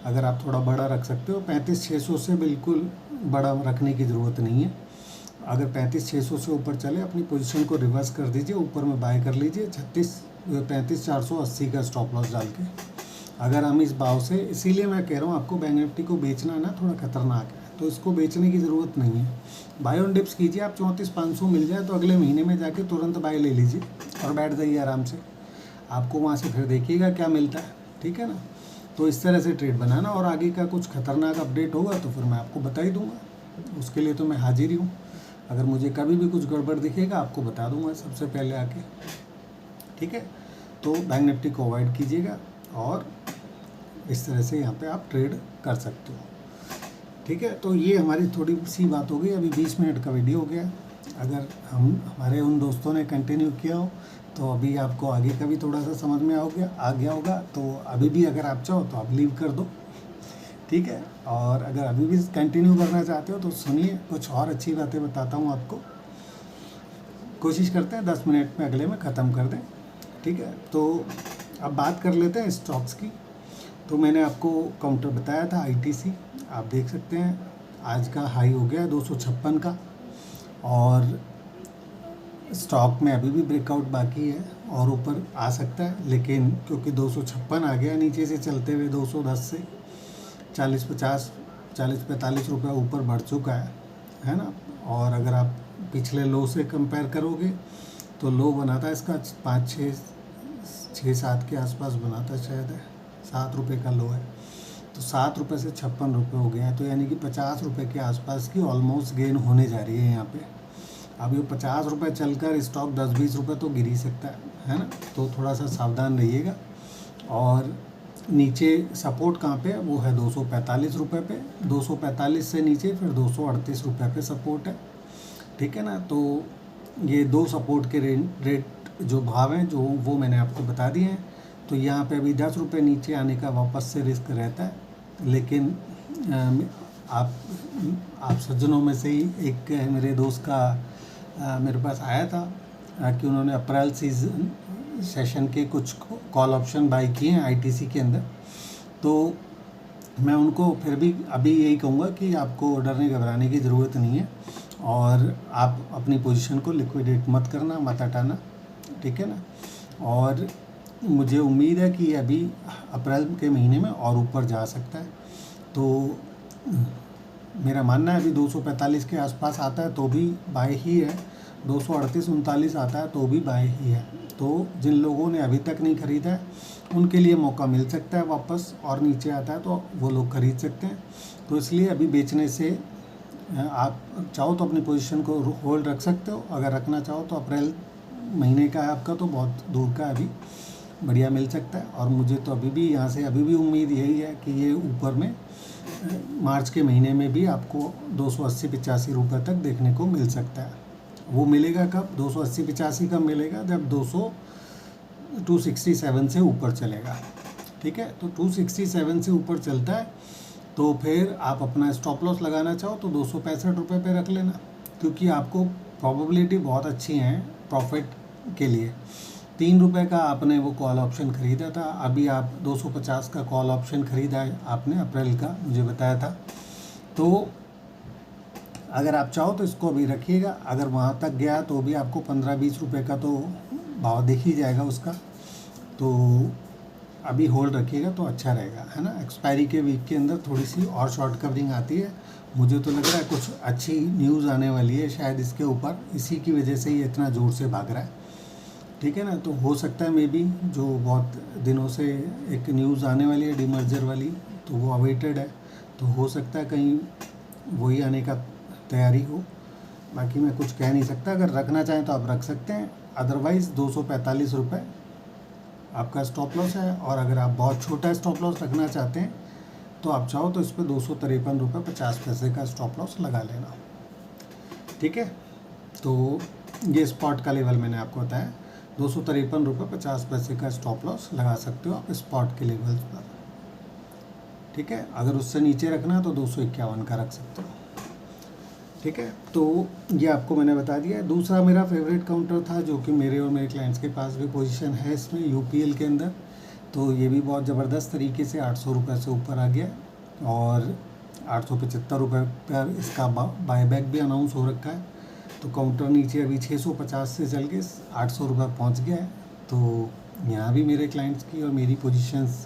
अगर आप थोड़ा बड़ा रख सकते हो, 35,600 से बिल्कुल बड़ा रखने की ज़रूरत नहीं है। अगर 35,600 से ऊपर चले अपनी पोजीशन को रिवर्स कर दीजिए, ऊपर में बाय कर लीजिए 35,480 का स्टॉप लॉस डाल के। अगर हम इस भाव से, इसीलिए मैं कह रहा हूँ आपको बैंक निफ्टी को बेचना ना थोड़ा खतरनाक है, तो इसको बेचने की ज़रूरत नहीं है। बाय ऑन डिप्स कीजिए, आप 34,500 मिल जाए तो अगले महीने में जाके तुरंत बाय ले लीजिए और बैठ जाइए आराम से। आपको वहाँ से फिर देखिएगा क्या मिलता है। ठीक है ना, तो इस तरह से ट्रेड बनाना, और आगे का कुछ खतरनाक अपडेट होगा तो फिर मैं आपको बता ही दूँगा। उसके लिए तो मैं हाजिर ही हूँ। अगर मुझे कभी भी कुछ गड़बड़ दिखेगा आपको बता दूंगा सबसे पहले आके। ठीक है, तो बैंक निफ्टी को अवॉइड कीजिएगा और इस तरह से यहाँ पे आप ट्रेड कर सकते हो। ठीक है, तो ये हमारी थोड़ी सी बात हो गई। अभी 20 मिनट का वीडियो हो गया। अगर हमारे उन दोस्तों ने कंटिन्यू किया हो तो अभी आपको आगे का भी थोड़ा सा समझ में आ गया होगा। तो अभी भी अगर आप चाहो तो आप लीव कर दो। ठीक है, और अगर अभी भी कंटिन्यू करना चाहते हो तो सुनिए, कुछ और अच्छी बातें बताता हूँ आपको। कोशिश करते हैं 10 मिनट में अगले में ख़त्म कर दें। ठीक है, तो अब बात कर लेते हैं स्टॉक्स की। तो मैंने आपको काउंटर बताया था आईटीसी, आप देख सकते हैं आज का हाई हो गया 256 का, और स्टॉक में अभी भी ब्रेकआउट बाकी है और ऊपर आ सकता है, लेकिन क्योंकि 256 आ गया नीचे से चलते हुए 210 से 40-45 रुपये ऊपर बढ़ चुका है ना। और अगर आप पिछले लो से कंपेयर करोगे तो लो बना था इसका 5-6-7 के आसपास बना था, शायद है 7 रुपये का लो है। तो 7 रुपये से 56 रुपये हो गया है, तो यानी कि 50 रुपये के आसपास की ऑलमोस्ट गेन होने जा रही है यहाँ पे। अब ये 50 रुपये चलकर स्टॉक 10-20 रुपये तो गिर ही सकता है ना, तो थोड़ा सा सावधान रहिएगा। और नीचे सपोर्ट कहाँ पे है, वो है 245 रुपये पे। 245 से नीचे फिर 238 रुपये पे सपोर्ट है। ठीक है ना, तो ये दो सपोर्ट के रेट जो भाव हैं जो वो मैंने आपको बता दिए हैं। तो यहाँ पे अभी 10 रुपये नीचे आने का वापस से रिस्क रहता है, लेकिन आप सज्जनों में से ही एक मेरे दोस्त का मेरे पास आया था कि उन्होंने अप्रैल सीजन सेशन के कुछ कॉल ऑप्शन बाई किए हैं आईटीसी के अंदर। तो मैं उनको फिर भी अभी यही कहूँगा कि आपको डरने घबराने की ज़रूरत नहीं है, और आप अपनी पोजीशन को लिक्विडेट मत करना, मत हटाना। ठीक है ना, और मुझे उम्मीद है कि अभी अप्रैल के महीने में और ऊपर जा सकता है। तो मेरा मानना है अभी 245 के आसपास आता है तो भी बाय ही है, 238-39 आता है तो भी बाय ही है। तो जिन लोगों ने अभी तक नहीं ख़रीदा है उनके लिए मौका मिल सकता है वापस, और नीचे आता है तो वो लोग ख़रीद सकते हैं। तो इसलिए अभी बेचने से आप चाहो तो अपनी पोजीशन को होल्ड रख सकते हो। अगर रखना चाहो तो अप्रैल महीने का है आपका, तो बहुत दूर का अभी बढ़िया मिल सकता है। और मुझे तो अभी भी यहाँ से अभी भी उम्मीद यही है कि ये ऊपर में मार्च के महीने में भी आपको 280-85 रुपये तक देखने को मिल सकता है। वो मिलेगा कब, 280-85 कब मिलेगा, जब 267 से ऊपर चलेगा। ठीक है, तो 267 से ऊपर चलता है तो फिर आप अपना स्टॉप लॉस लगाना चाहो तो 265 रुपये पे रख लेना, क्योंकि आपको प्रोबेबिलिटी बहुत अच्छी है प्रॉफिट के लिए। 3 रुपये का आपने वो कॉल ऑप्शन ख़रीदा था, अभी आप 250 का कॉल ऑप्शन ख़रीदा है आपने अप्रैल का, मुझे बताया था। तो अगर आप चाहो तो इसको अभी रखिएगा, अगर वहाँ तक गया तो भी आपको 15-20 रुपये का तो भाव दिख ही जाएगा उसका, तो अभी होल्ड रखिएगा तो अच्छा रहेगा, है ना। एक्सपायरी के वीक के अंदर थोड़ी सी और शॉर्ट कवरिंग आती है, मुझे तो लग रहा है कुछ अच्छी न्यूज़ आने वाली है शायद इसके ऊपर, इसी की वजह से ये इतना ज़ोर से भाग रहा है, ठीक है ना। तो हो सकता है मे बी जो बहुत दिनों से एक न्यूज़ आने वाली है डीमर्जर वाली, तो वो अवेटेड है, तो हो सकता है कहीं वही आने का तैयारी हो। बाकी मैं कुछ कह नहीं सकता, अगर रखना चाहें तो आप रख सकते हैं, अदरवाइज़ 245 रुपये आपका स्टॉप लॉस है। और अगर आप बहुत छोटा स्टॉप लॉस रखना चाहते हैं तो आप चाहो तो इस पर 253 रुपये 50 पैसे का स्टॉप लॉस लगा लेना, ठीक है। तो ये स्पॉट का लेवल मैंने आपको बताया, 253 रुपये 50 पैसे का स्टॉप लॉस लगा सकते हो आप स्पॉट के लेवल पर, ठीक है। अगर उससे नीचे रखना है तो 251 का रख सकते हो, ठीक है। तो ये आपको मैंने बता दिया। दूसरा मेरा फेवरेट काउंटर था जो कि मेरे और मेरे क्लाइंट्स के पास भी पोजीशन है इसमें, यूपीएल के अंदर, तो ये भी बहुत ज़बरदस्त तरीके से 800 रुपये से ऊपर आ गया और 875 रुपये पर इसका बायबैक भी अनाउंस हो रखा है। तो काउंटर नीचे अभी 650 से चल के 800 रुपये पहुँच गया है। तो यहाँ भी मेरे क्लाइंट्स की और मेरी पोजीशंस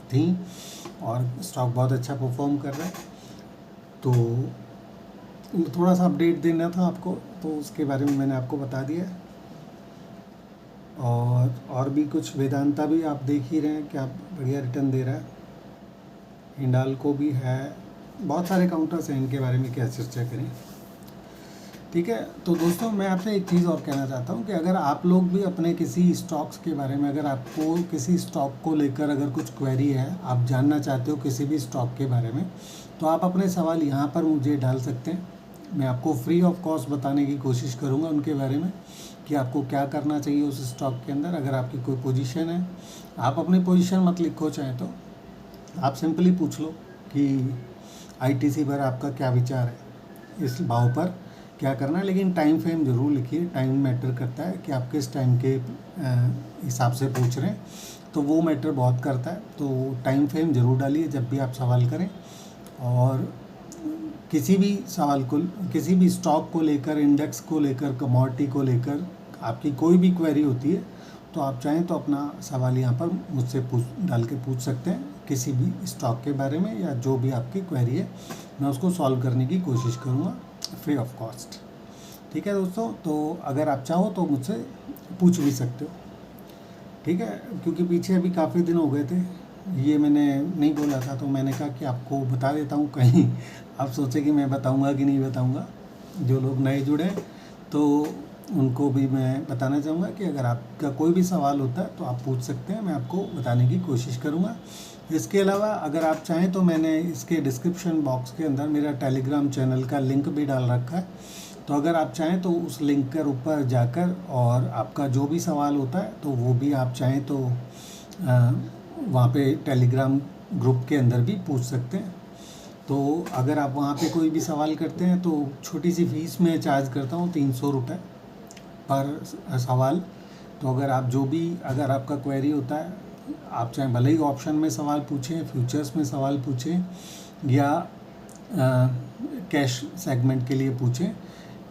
थी और स्टॉक बहुत अच्छा परफॉर्म कर रहा है। तो थोड़ा सा अपडेट देना था आपको, तो उसके बारे में मैंने आपको बता दिया। और भी कुछ वेदांता भी आप देख ही रहे हैं कि आप बढ़िया रिटर्न दे रहा है, हिंडाल्को भी है, बहुत सारे काउंटर्स हैं, इनके बारे में क्या चर्चा करें, ठीक है। तो दोस्तों मैं आपसे एक चीज़ और कहना चाहता हूँ कि अगर आप लोग भी अपने किसी स्टॉक्स के बारे में, अगर आपको किसी स्टॉक को लेकर अगर कुछ क्वेरी है, आप जानना चाहते हो किसी भी स्टॉक के बारे में, तो आप अपने सवाल यहाँ पर मुझे डाल सकते हैं। मैं आपको फ्री ऑफ कॉस्ट बताने की कोशिश करूँगा उनके बारे में कि आपको क्या करना चाहिए उस स्टॉक के अंदर। अगर आपकी कोई पोजीशन है, आप अपनी पोजीशन मत लिखो चाहे तो, आप सिंपली पूछ लो कि आईटीसी पर आपका क्या विचार है, इस भाव पर क्या करना है, लेकिन टाइम फ्रेम ज़रूर लिखिए। टाइम मैटर करता है कि आप किस टाइम के हिसाब से पूछ रहे हैं, तो वो मैटर बहुत करता है। तो टाइम फ्रेम ज़रूर डालिए जब भी आप सवाल करें। और किसी भी सवाल को, किसी भी स्टॉक को लेकर, इंडेक्स को लेकर, कमोडिटी को लेकर आपकी कोई भी क्वेरी होती है तो आप चाहें तो अपना सवाल यहाँ पर मुझसे डाल के पूछ सकते हैं किसी भी स्टॉक के बारे में, या जो भी आपकी क्वेरी है मैं उसको सॉल्व करने की कोशिश करूँगा फ्री ऑफ कॉस्ट, ठीक है दोस्तों। तो अगर आप चाहो तो मुझसे पूछ भी सकते हो, ठीक है, क्योंकि पीछे अभी काफ़ी दिन हो गए थे, ये मैंने नहीं बोला था, तो मैंने कहा कि आपको बता देता हूँ, कहीं आप सोचे कि मैं बताऊँगा कि नहीं बताऊँगा। जो लोग नए जुड़े तो उनको भी मैं बताना चाहूँगा कि अगर आपका कोई भी सवाल होता है तो आप पूछ सकते हैं, मैं आपको बताने की कोशिश करूँगा। इसके अलावा अगर आप चाहें तो मैंने इसके डिस्क्रिप्शन बॉक्स के अंदर मेरा टेलीग्राम चैनल का लिंक भी डाल रखा है, तो अगर आप चाहें तो उस लिंक के ऊपर जाकर और आपका जो भी सवाल होता है तो वो भी आप चाहें तो वहाँ पे टेलीग्राम ग्रुप के अंदर भी पूछ सकते हैं। तो अगर आप वहाँ पे कोई भी सवाल करते हैं तो छोटी सी फ़ीस मैं चार्ज करता हूँ, 300 रुपये पर सवाल। तो अगर आप जो भी, अगर आपका क्वेरी होता है, आप चाहे भले ही ऑप्शन में सवाल पूछें, फ्यूचर्स में सवाल पूछें, या कैश सेगमेंट के लिए पूछें,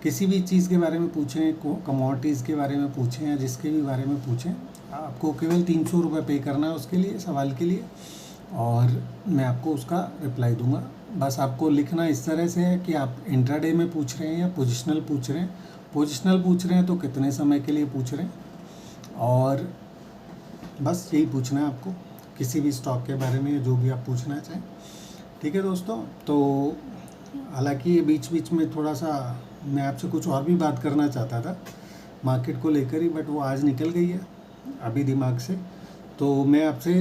किसी भी चीज़ के बारे में पूछें, कमोडिटीज़ के बारे में पूछें या जिसके भी बारे में पूछें, आपको केवल 300 रुपये पे करना है उसके लिए, सवाल के लिए, और मैं आपको उसका रिप्लाई दूंगा। बस आपको लिखना इस तरह से है कि आप इंट्राडे में पूछ रहे हैं या पोजिशनल पूछ रहे हैं। पोजिशनल पूछ रहे हैं तो कितने समय के लिए पूछ रहे हैं, और बस यही पूछना है आपको किसी भी स्टॉक के बारे में, जो भी आप पूछना चाहें, ठीक है दोस्तों। तो हालांकि ये बीच बीच में थोड़ा सा मैं आपसे कुछ और भी बात करना चाहता था मार्केट को लेकर ही, बट वो आज निकल गई है अभी दिमाग से। तो मैं आपसे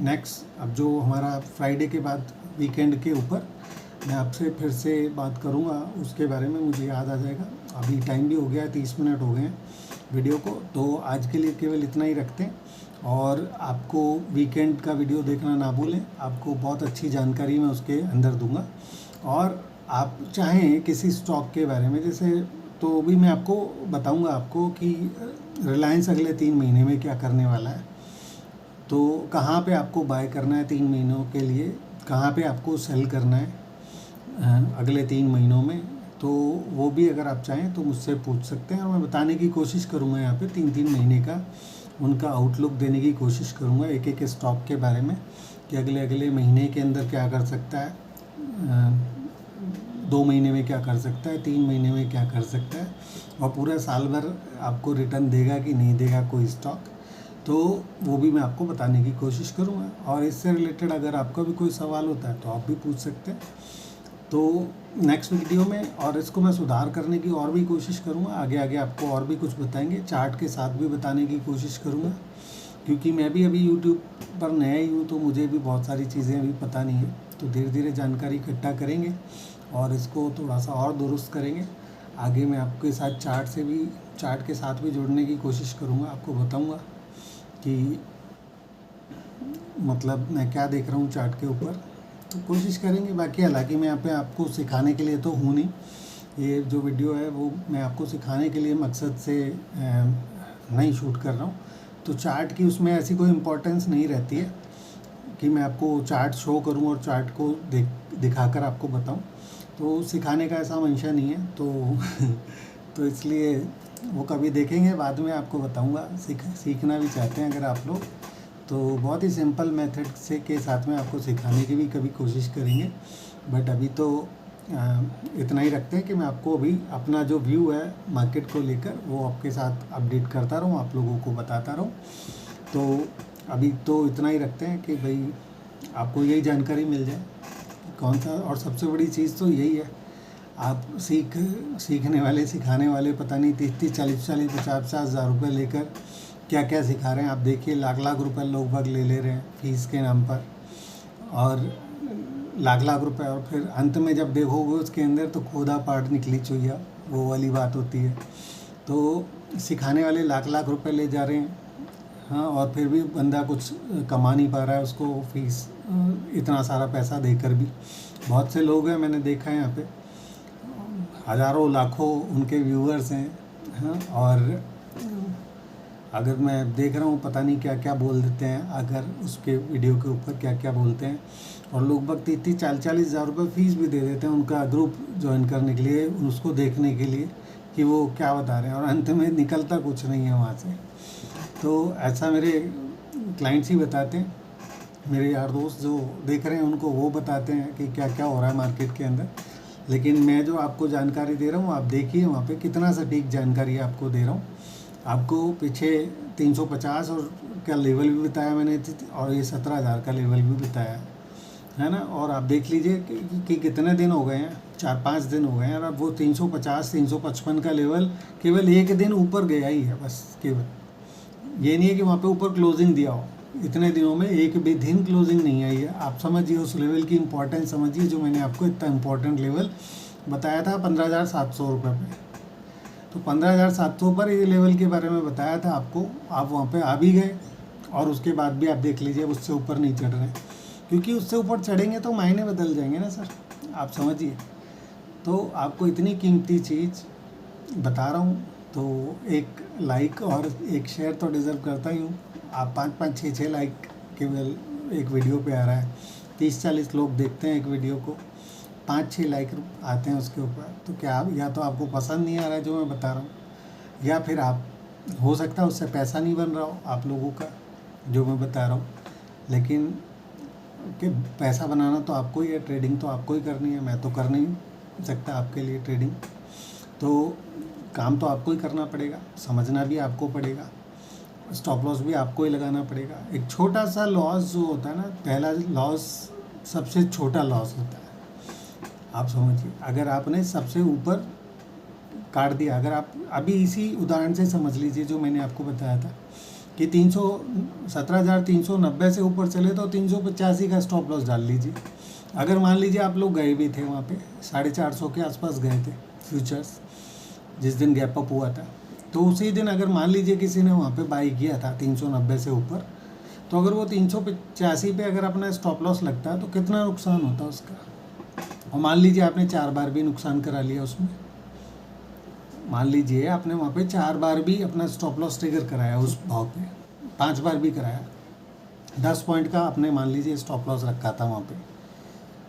नेक्स्ट, अब जो हमारा फ्राइडे के बाद वीकेंड के ऊपर मैं आपसे फिर से बात करूंगा, उसके बारे में मुझे याद आ जाएगा। अभी टाइम भी हो गया है, 30 मिनट हो गए हैं वीडियो को, तो आज के लिए केवल इतना ही रखते हैं। और आपको वीकेंड का वीडियो देखना ना भूलें, आपको बहुत अच्छी जानकारी मैं उसके अंदर दूंगा। और आप चाहें किसी स्टॉक के बारे में, जैसे तो भी मैं आपको बताऊंगा आपको कि रिलायंस अगले 3 महीने में क्या करने वाला है, तो कहाँ पे आपको बाय करना है 3 महीनों के लिए, कहाँ पे आपको सेल करना है, अगले 3 महीनों में, तो वो भी अगर आप चाहें तो मुझसे पूछ सकते हैं और मैं बताने की कोशिश करूँगा यहाँ पे 3-3 महीने का उनका आउटलुक देने की कोशिश करूँगा एक एक स्टॉक के बारे में कि अगले अगले महीने के अंदर क्या कर सकता है, 2 महीने में क्या कर सकता है, 3 महीने में क्या कर सकता है और पूरा साल भर आपको रिटर्न देगा कि नहीं देगा कोई स्टॉक, तो वो भी मैं आपको बताने की कोशिश करूँगा। और इससे रिलेटेड अगर आपका भी कोई सवाल होता है तो आप भी पूछ सकते हैं। तो नेक्स्ट वीडियो में और इसको मैं सुधार करने की और भी कोशिश करूँगा, आगे आगे आपको और भी कुछ बताएंगे, चार्ट के साथ भी बताने की कोशिश करूँगा, क्योंकि मैं भी अभी यूट्यूब पर नया ही हूँ तो मुझे भी बहुत सारी चीज़ें अभी पता नहीं है। तो धीरे धीरे जानकारी इकट्ठा करेंगे और इसको थोड़ा सा और दुरुस्त करेंगे। आगे मैं आपके साथ चार्ट के साथ भी जोड़ने की कोशिश करूँगा, आपको बताऊँगा कि मतलब मैं क्या देख रहा हूँ चार्ट के ऊपर, तो कोशिश करेंगे। बाकी हालांकि मैं यहाँ पे आपको सिखाने के लिए तो हूँ नहीं, ये जो वीडियो है वो मैं आपको सिखाने के लिए मकसद से नहीं शूट कर रहा हूँ। तो चार्ट की उसमें ऐसी कोई इम्पोर्टेंस नहीं रहती है कि मैं आपको चार्ट शो करूँ और चार्ट को दिखाकर आपको बताऊँ, तो सिखाने का ऐसा मंशा नहीं है। तो इसलिए वो कभी देखेंगे, बाद में आपको बताऊँगा। सीखना भी चाहते हैं अगर आप लोग तो बहुत ही सिंपल मेथड से के साथ में आपको सिखाने की भी कभी कोशिश करेंगे। बट अभी तो इतना ही रखते हैं कि मैं आपको अभी अपना जो व्यू है मार्केट को लेकर वो आपके साथ अपडेट करता रहूँ, आप लोगों को बताता रहूँ। तो अभी तो इतना ही रखते हैं कि भाई आपको यही जानकारी मिल जाए कौन सा। और सबसे बड़ी चीज़ तो यही है, आप सीखने वाले सिखाने वाले पता नहीं 30-30, 40-40, 50-50 हज़ार रुपये लेकर क्या क्या सिखा रहे हैं। आप देखिए लाख रुपए लोग बाग ले रहे हैं फीस के नाम पर, और लाख रुपए, और फिर अंत में जब देखोगे उसके अंदर तो खोदा पाट निकली चुईया, वो वाली बात होती है। तो सिखाने वाले लाख रुपए ले जा रहे हैं, हाँ, और फिर भी बंदा कुछ कमा नहीं पा रहा है, उसको फीस इतना सारा पैसा देकर भी। बहुत से लोग हैं, मैंने देखा है यहाँ पे हज़ारों लाखों उनके व्यूअर्स हैं, हाँ, और अगर मैं देख रहा हूँ पता नहीं क्या क्या बोल देते हैं, अगर उसके वीडियो के ऊपर क्या क्या बोलते हैं, और लोग बाग 30-40 हज़ार रुपये फ़ीस भी दे देते हैं उनका ग्रुप ज्वाइन करने के लिए, उसको देखने के लिए कि वो क्या बता रहे हैं, और अंत में निकलता कुछ नहीं है वहाँ से। तो ऐसा मेरे क्लाइंट्स ही बताते हैं, मेरे यार दोस्त जो देख रहे हैं उनको वो बताते हैं कि क्या क्या हो रहा है मार्केट के अंदर। लेकिन मैं जो आपको जानकारी दे रहा हूँ, आप देखिए वहाँ पे कितना सटीक जानकारी आपको दे रहा हूँ। आपको पीछे 350 और का लेवल भी बताया मैंने, और ये 17,000 का लेवल भी बताया है ना। और आप देख लीजिए कि कितने दिन हो गए हैं, 4-5 दिन हो गए हैं, और अब वो 350-355 का लेवल केवल एक दिन ऊपर गया ही है बस। केवल ये नहीं है कि वहाँ पे ऊपर क्लोजिंग दिया हो, इतने दिनों में एक भी दिन क्लोजिंग नहीं आई है। आप समझिए उस लेवल की इम्पोर्टेंस समझिए, जो मैंने आपको इतना इम्पोर्टेंट लेवल बताया था 15,700 रुपये पे। तो 15,700 पर ये लेवल के बारे में बताया था आपको, आप वहाँ पे आ भी गए, और उसके बाद भी आप देख लीजिए उससे ऊपर नहीं चढ़ रहे, क्योंकि उससे ऊपर चढ़ेंगे तो मायने बदल जाएंगे ना सर, आप समझिए। तो आपको इतनी कीमती चीज़ बता रहा हूँ, तो एक लाइक और एक शेयर तो डिज़र्व करता ही हूँ। आप 5-5, 6-6 लाइक केवल एक वीडियो पे आ रहा है, 30-40 लोग देखते हैं एक वीडियो को, 5-6 लाइक आते हैं उसके ऊपर, तो क्या या तो आपको पसंद नहीं आ रहा है जो मैं बता रहा हूँ, या फिर आप हो सकता है उससे पैसा नहीं बन रहा हो आप लोगों का जो मैं बता रहा हूँ। लेकिन कि पैसा बनाना तो आपको ही है, ट्रेडिंग तो आपको ही करनी है, मैं तो कर नहीं सकता आपके लिए ट्रेडिंग। तो काम तो आपको ही करना पड़ेगा, समझना भी आपको पड़ेगा, स्टॉप लॉस भी आपको ही लगाना पड़ेगा। एक छोटा सा लॉस जो होता है ना, पहला लॉस सबसे छोटा लॉस होता है, आप समझिए। अगर आपने सबसे ऊपर काट दिया, अगर आप अभी इसी उदाहरण से समझ लीजिए जो मैंने आपको बताया था कि 17,390 से ऊपर चले तो 385 का स्टॉप लॉस डाल लीजिए। अगर मान लीजिए आप लोग गए भी थे वहाँ पे 450 के आसपास गए थे फ्यूचर्स, जिस दिन गैप अप हुआ था, तो उसी दिन अगर मान लीजिए किसी ने वहाँ पे बाई किया था 390 से ऊपर, तो अगर वो 385 पे अगर अपना स्टॉप लॉस लगता है तो कितना नुकसान होता है उसका। और मान लीजिए आपने 4 बार भी नुकसान करा लिया उसमें, मान लीजिए आपने वहाँ पे 4 बार भी अपना स्टॉप लॉस ट्रिगर कराया उस भाव पे, 5 बार भी कराया, 10 पॉइंट का आपने मान लीजिए स्टॉप लॉस रखा था वहाँ पे,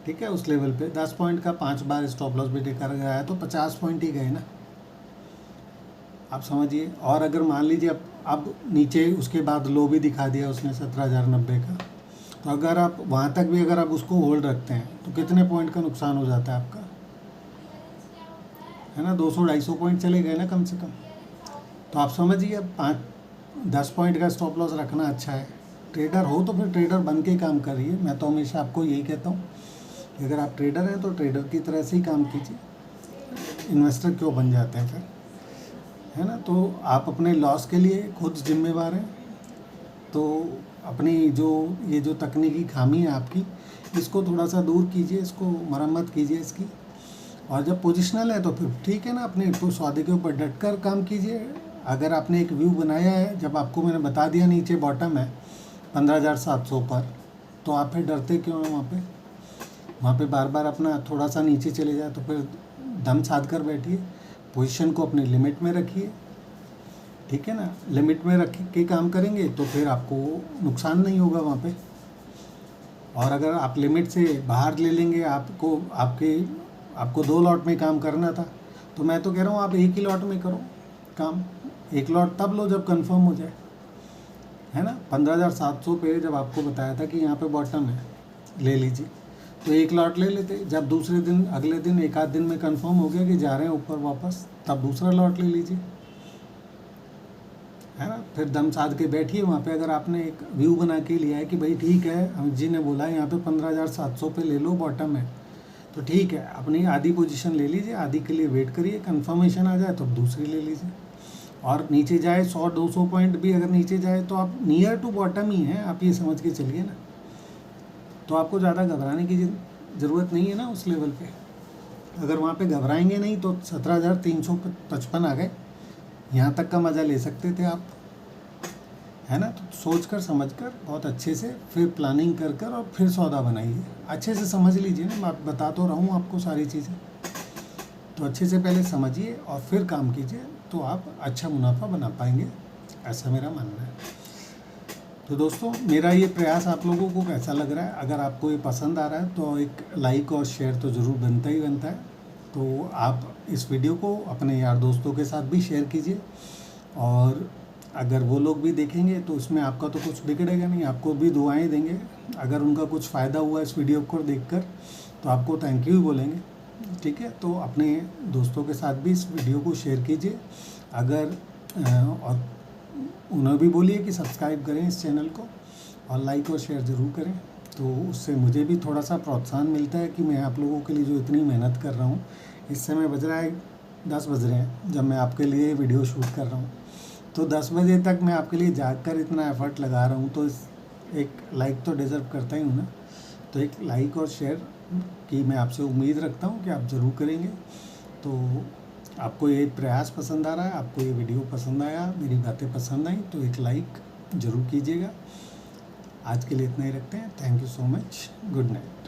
ठीक है, उस लेवल पे 10 पॉइंट का 5 बार स्टॉप लॉस भी लेकर गया है तो 50 पॉइंट ही गए ना, आप समझिए। और अगर मान लीजिए अब नीचे उसके बाद लो भी दिखा दिया उसने 17,090 का, तो अगर आप वहाँ तक भी अगर आप उसको होल्ड रखते हैं तो कितने पॉइंट का नुकसान हो जाता है आपका, है ना, 200-250 पॉइंट चले गए ना कम से कम। तो आप समझिए अब 5-10 पॉइंट का स्टॉप लॉस रखना अच्छा है। ट्रेडर हो तो फिर ट्रेडर बन के काम करिए। मैं तो हमेशा आपको यही कहता हूँ कि अगर आप ट्रेडर हैं तो ट्रेडर की तरह से ही काम कीजिए, इन्वेस्टर क्यों बन जाते हैं फिर, है ना। तो आप अपने लॉस के लिए खुद जिम्मेवार हैं। तो अपनी ये जो तकनीकी खामी है आपकी, इसको थोड़ा सा दूर कीजिए, इसको मरम्मत कीजिए इसकी। और जब पोजिशनल है तो फिर ठीक है ना, अपने तो सौदे के ऊपर डट कर काम कीजिए। अगर आपने एक व्यू बनाया है, जब आपको मैंने बता दिया नीचे बॉटम है 15,700 पर, तो आप फिर डरते क्यों हैं वहाँ पे बार बार अपना थोड़ा सा नीचे चले जाए तो फिर दम साध कर बैठिए, पोजीशन को अपनी लिमिट में रखिए, ठीक है ना। लिमिट में रख के काम करेंगे तो फिर आपको नुकसान नहीं होगा वहाँ पे। और अगर आप लिमिट से बाहर ले लेंगे, आपको 2 लॉट में काम करना था, तो मैं तो कह रहा हूँ आप एक ही लॉट में करो काम। एक लॉट तब लो जब कंफर्म हो जाए, है ना। 15,700 पे जब आपको बताया था कि यहाँ पे बॉटम है, ले लीजिए, तो एक लॉट ले लेते। जब दूसरे दिन अगले दिन एक आध दिन में कंफर्म हो गया कि जा रहे हैं ऊपर वापस, तब दूसरा लॉट ले लीजिए, है ना। फिर दम साध के बैठिए वहाँ पे। अगर आपने एक व्यू बना के लिया है कि भाई ठीक है, अमित जी ने बोला यहाँ पे 15,700 पे ले लो, बॉटम है, तो ठीक है, अपनी आधी पोजीशन ले लीजिए, आधी के लिए वेट करिए, कंफर्मेशन आ जाए तो दूसरी ले लीजिए। और नीचे जाए 100-200 पॉइंट भी अगर नीचे जाए तो आप नियर टू बॉटम ही हैं, आप ये समझ के चलिए ना। तो आपको ज़्यादा घबराने की ज़रूरत नहीं है ना उस लेवल पे। अगर वहाँ पे घबराएंगे नहीं तो 17,355 आ गए, यहाँ तक का मज़ा ले सकते थे आप, है ना। तो सोच कर समझ कर बहुत अच्छे से फिर प्लानिंग कर कर और फिर सौदा बनाइए। अच्छे से समझ लीजिए ना, मैं बता तो रहा हूँ आपको सारी चीज़ें, तो अच्छे से पहले समझिए और फिर काम कीजिए, तो आप अच्छा मुनाफा बना पाएंगे, ऐसा मेरा मानना है। तो दोस्तों, मेरा ये प्रयास आप लोगों को कैसा लग रहा है? अगर आपको ये पसंद आ रहा है तो एक लाइक और शेयर तो ज़रूर बनता ही बनता है। तो आप इस वीडियो को अपने यार दोस्तों के साथ भी शेयर कीजिए, और अगर वो लोग भी देखेंगे तो उसमें आपका तो कुछ बिगड़ेगा नहीं, आपको भी दुआएं देंगे। अगर उनका कुछ फ़ायदा हुआ इस वीडियो को देखकर तो आपको थैंक यू बोलेंगे, ठीक है। तो अपने दोस्तों के साथ भी इस वीडियो को शेयर कीजिए, और उन्हें भी बोलिए कि सब्सक्राइब करें इस चैनल को, और लाइक और शेयर ज़रूर करें। तो उससे मुझे भी थोड़ा सा प्रोत्साहन मिलता है कि मैं आप लोगों के लिए जो इतनी मेहनत कर रहा हूँ। इस समय बज रहा है 10 बज रहे हैं जब मैं आपके लिए वीडियो शूट कर रहा हूँ, तो 10 बजे तक मैं आपके लिए जाग कर इतना एफर्ट लगा रहा हूँ, तो एक लाइक तो डिज़र्व करता ही हूँ ना। तो एक लाइक और शेयर की मैं आपसे उम्मीद रखता हूँ कि आप ज़रूर करेंगे। तो आपको ये प्रयास पसंद आ रहा है, आपको ये वीडियो पसंद आया, मेरी बातें पसंद आई, तो एक लाइक ज़रूर कीजिएगा। आज के लिए इतना ही रखते हैं। Thank you so much. Good night.